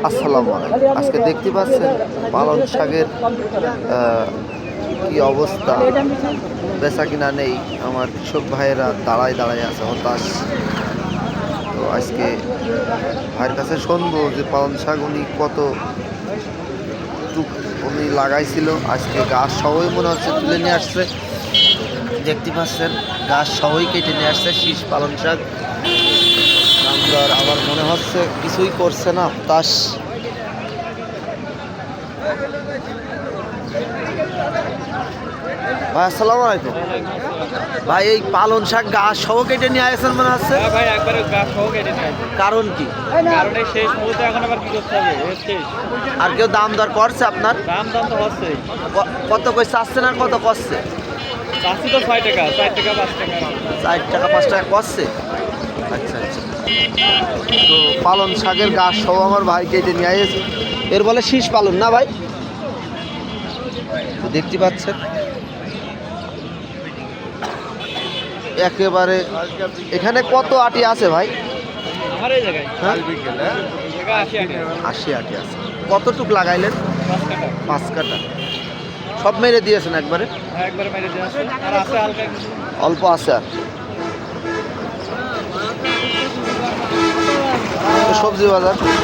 আসসালামু আলাইকুম। আজকে দেখতে পাচ্ছেন পালং শাকের কি অবস্থা, বেচা কিনা নেই। আমার কৃষক ভাইয়েরা দাঁড়ায় দাঁড়ায় আছে হতাশ। তো আজকে ভাইয়ের কাছে শুনবো যে পালং শাক উনি কত উনি লাগাইছিল। আজকে গাছ সবই মনে হচ্ছে তুলে নিয়ে আসছে, দেখতে পাচ্ছেন গাছ সবই কেটে নিয়ে আসছে। শীষ পালং শাক নামদার আমার মনে হচ্ছে কিছুই করছে না, হতাশ। ভাই আসসালামু আলাইকুম। ভাই এই পালং শাক গাছ সহ কেটে নিয়ে আসছেন মনে হচ্ছে। হ্যাঁ ভাই, একবারে গাছ সহ কেটে নিয়ে আসবে। কারণ কি? কারণ এই শেষ মুহূর্তে এখন আবার কি করতে হবে, এর শেষ। আর কেউ দাম দর করছে আপনার? দাম তো হচ্ছেই। কত কই চাচ্ছেন আর কত করছে? চাচ্ছি তো 6 টাকা, 4 টাকা 5 টাকা। 4 টাকা 5 টাকা করছে। আচ্ছা আচ্ছা। তো পালং শাকের গাছ সহ আমার ভাই কেটে নিয়ে আসছে। এর বলে শীষ পালন না ভাই? তো দেখতে পাচ্ছেন একেবারে। এখানে কত আটি আছে ভাই? আমার এই জায়গায় হ্যাঁ, এই জায়গায় 80 আটি। 80 আটি আছে। কতটুক লাগাইলেন? 5 টাকা। 5 কাটা। সব মেরে দিয়েছেন একবারে? হ্যাঁ, একবারে মেরে দিয়ে আসছে। আর আছে হালকা কিছু। অল্প আছে আর। সবজি বাজার